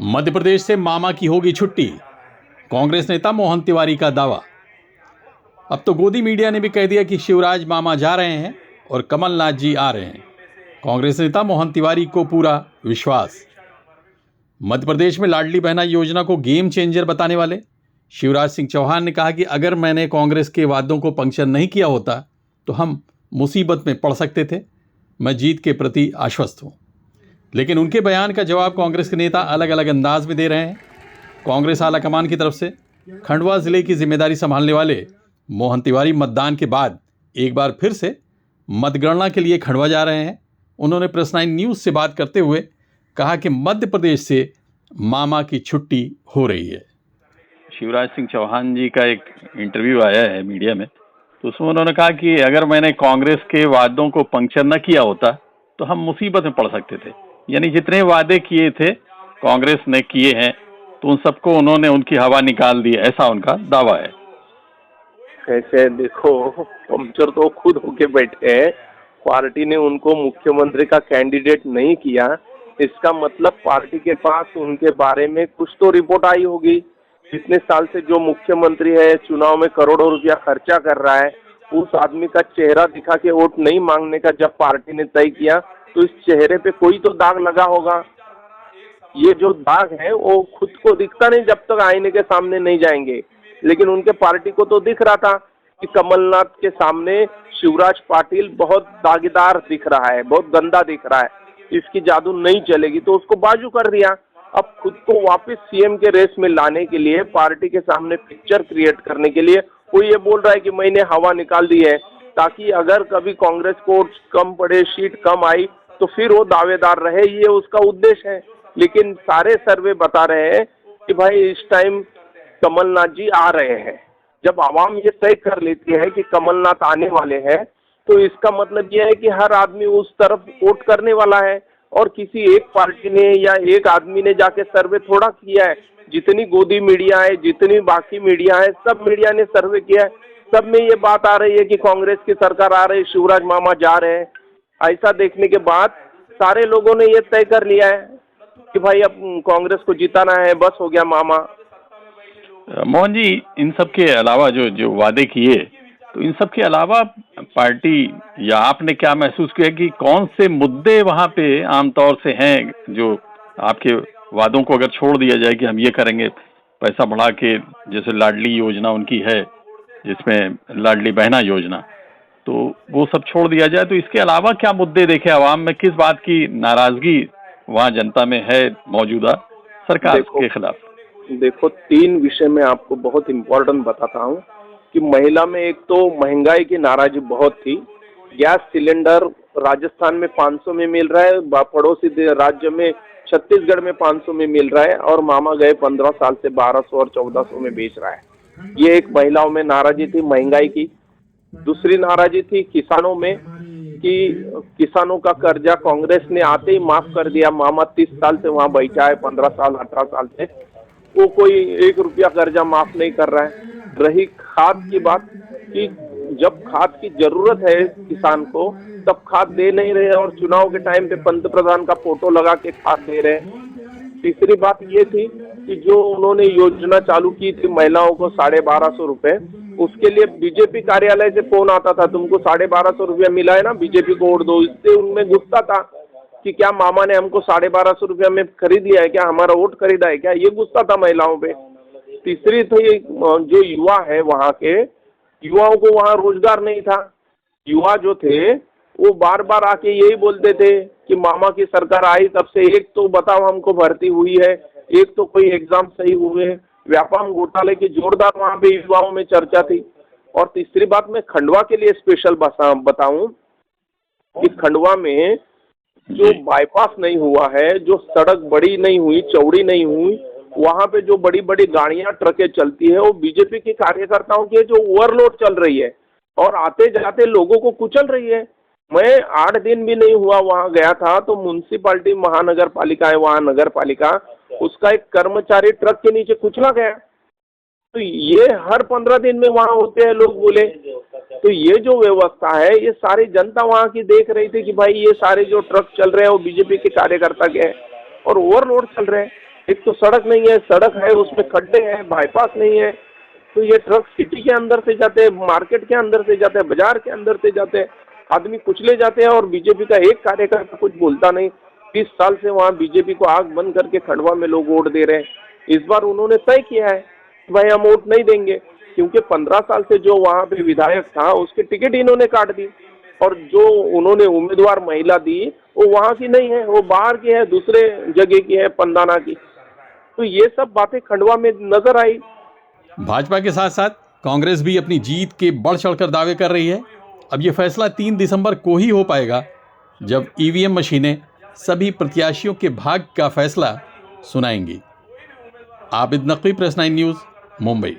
मध्य प्रदेश से मामा की होगी छुट्टी, कांग्रेस नेता मोहन तिवारी का दावा। अब तो गोदी मीडिया ने भी कह दिया कि शिवराज मामा जा रहे हैं और कमलनाथ जी आ रहे हैं। कांग्रेस नेता मोहन तिवारी को पूरा विश्वास। मध्य प्रदेश में लाडली बहना योजना को गेम चेंजर बताने वाले शिवराज सिंह चौहान ने कहा कि अगर मैंने कांग्रेस के वादों को पंक्चर नहीं किया होता तो हम मुसीबत में पड़ सकते थे। मैं जीत के प्रति आश्वस्त हूं। लेकिन उनके बयान का जवाब कांग्रेस के नेता अलग अलग अंदाज में दे रहे हैं। कांग्रेस आलाकमान की तरफ से खंडवा जिले की जिम्मेदारी संभालने वाले मोहन तिवारी मतदान के बाद एक बार फिर से मतगणना के लिए खंडवा जा रहे हैं। उन्होंने प्रेस 9 न्यूज़ से बात करते हुए कहा कि मध्य प्रदेश से मामा की छुट्टी हो रही है। शिवराज सिंह चौहान जी का एक इंटरव्यू आया है मीडिया में, तो उसमें उन्होंने कहा कि अगर मैंने कांग्रेस के वादों को पंक्चर न किया होता तो हम मुसीबत में पड़ सकते थे। यानी जितने वादे किए थे कांग्रेस ने किए हैं तो उन सबको उन्होंने उनकी हवा निकाल दी, ऐसा उनका दावा है। कैसे देखो, पंक्चर तो खुद होके बैठे हैं। पार्टी ने उनको मुख्यमंत्री का कैंडिडेट नहीं किया, इसका मतलब पार्टी के पास उनके बारे में कुछ तो रिपोर्ट आई होगी। इतने साल से जो मुख्यमंत्री है, चुनाव में करोड़ों रुपया खर्चा कर रहा है, उस आदमी का चेहरा दिखा के वोट नहीं मांगने का जब पार्टी ने तय किया तो इस चेहरे पे कोई तो दाग लगा होगा। ये जो दाग है वो खुद को दिखता नहीं जब तक आईने के सामने नहीं जाएंगे, लेकिन उनके पार्टी को तो दिख रहा था कि कमलनाथ के सामने शिवराज पाटिल बहुत दागीदार दिख रहा है, बहुत गंदा दिख रहा है, इसकी जादू नहीं चलेगी, तो उसको बाजू कर दिया। अब खुद को वापस सीएम के रेस में लाने के लिए, पार्टी के सामने पिक्चर क्रिएट करने के लिए वो ये बोल रहा है कि मैंने हवा निकाल दी है, ताकि अगर कभी कांग्रेस को कम पड़े, सीट कम आई तो फिर वो दावेदार रहे। ये उसका उद्देश्य है। लेकिन सारे सर्वे बता रहे हैं कि भाई इस टाइम कमलनाथ जी आ रहे हैं। जब आवाम ये तय कर लेती है कि कमलनाथ आने वाले हैं तो इसका मतलब ये है कि हर आदमी उस तरफ वोट करने वाला है। और किसी एक पार्टी ने या एक आदमी ने जाके सर्वे थोड़ा किया है। जितनी गोदी मीडिया है, जितनी बाकी मीडिया है, सब मीडिया ने सर्वे किया है। सब में ये बात आ रही है कि कांग्रेस की सरकार आ रही है, शिवराज मामा जा रहे हैं। ऐसा देखने के बाद सारे लोगों ने ये तय कर लिया है कि भाई अब कांग्रेस को जिताना है, बस हो गया मामा। मोहन जी, इन सब के अलावा जो वादे किए, तो इन सब के अलावा पार्टी या आपने क्या महसूस किया कि कौन से मुद्दे वहाँ पे आमतौर से हैं जो आपके वादों को अगर छोड़ दिया जाए कि हम ये करेंगे, पैसा बढ़ा के, जैसे लाडली योजना उनकी है जिसमें लाडली बहना योजना, तो वो सब छोड़ दिया जाए, तो इसके अलावा क्या मुद्दे देखे आवाम में? किस बात की नाराजगी वहाँ जनता में है मौजूदा सरकार के खिलाफ? देखो, 3 विषय में आपको बहुत इम्पोर्टेंट बताता हूँ कि महिला में एक तो महंगाई की नाराजगी बहुत थी। गैस सिलेंडर राजस्थान में 500 में मिल रहा है, पड़ोसी राज्य में छत्तीसगढ़ में 500 में मिल रहा है, और मामा गए 15 साल से 1200 और 1400 में बेच रहा है। ये एक महिलाओं में नाराजगी थी महंगाई की। दूसरी नाराजगी थी किसानों में कि किसानों का कर्जा कांग्रेस ने आते ही माफ कर दिया। मामा 30 साल से वहाँ बैठा है, 15 साल 18 साल से, वो कोई 1 रुपया कर्जा माफ नहीं कर रहा है। रही खाद की बात कि जब खाद की जरूरत है किसान को तब खाद दे नहीं रहे, और चुनाव के टाइम पे पंत प्रधान का फोटो लगा के खाद दे रहे। तीसरी बात ये थी कि जो उन्होंने योजना चालू की थी महिलाओं को 1250 रुपए, उसके लिए बीजेपी कार्यालय से फोन आता था, तुमको 1250 रुपया मिला है ना, बीजेपी को वोट दो। इससे उनमें गुस्सा था कि क्या मामा ने हमको 1250 रुपया में खरीद लिया है, क्या हमारा वोट खरीदा है क्या, ये गुस्सा था महिलाओं पे। तीसरी थी जो युवा है वहाँ के, युवाओं को वहाँ रोजगार नहीं था। युवा जो थे वो बार बार आके यही बोलते थे कि मामा की सरकार आई तब से एक तो बताओ हमको भर्ती हुई है, एक तो कोई एग्जाम सही हुए। व्यापार घोटाले की जोरदार वहाँ पे युवाओं में चर्चा थी। और तीसरी बात मैं खंडवा के लिए स्पेशल बताऊं कि खंडवा में जो बाईपास नहीं हुआ है, जो सड़क बड़ी नहीं हुई, चौड़ी नहीं हुई, वहाँ पे जो बड़ी बड़ी गाड़ियां ट्रकें चलती है वो बीजेपी के कार्यकर्ताओं की जो ओवरलोड चल रही है और आते जाते लोगों को कुचल रही है। मैं 8 दिन भी नहीं हुआ वहाँ गया था तो म्युनिसिपालिटी महानगर पालिका है वहाँ, नगर पालिका, उसका एक कर्मचारी ट्रक के नीचे कुचला गया। तो ये हर 15 दिन में वहाँ होते हैं लोग बोले। तो ये जो व्यवस्था है ये सारी जनता वहाँ की देख रही थी कि भाई ये सारे जो ट्रक चल रहे हैं वो बीजेपी के कार्यकर्ता के हैं और ओवरलोड चल रहे हैं। एक तो सड़क नहीं है, सड़क है उसमें खड्डे हैं, बाईपास नहीं है, तो ये ट्रक सिटी के अंदर से जाते हैं, मार्केट के अंदर से जाते हैं, बाजार के अंदर से जाते हैं, आदमी कुचले जाते हैं और बीजेपी का एक कार्यकर्ता कुछ बोलता नहीं। 30 साल से वहाँ बीजेपी को आग बंद करके खंडवा में लोग वोट दे रहे हैं। इस बार उन्होंने तय किया है भाई हम वोट नहीं देंगे, क्योंकि 15 साल से जो वहाँ पे विधायक था उसके टिकट इन्होंने काट दी, और जो उन्होंने उम्मीदवार महिला दी वो वहाँ की नहीं है, वो बाहर की है, दूसरे जगह की है, पंदाना की। तो ये सब बातें खंडवा में नजर आई। भाजपा के साथ साथ कांग्रेस भी अपनी जीत के बढ़ चढ़कर दावे कर रही है। अब ये फैसला 3 दिसंबर को ही हो पाएगा, जब ईवीएम मशीनें सभी प्रत्याशियों के भाग्य का फैसला सुनाएंगी। Abid Naqvi, press 9 news, Mumbai.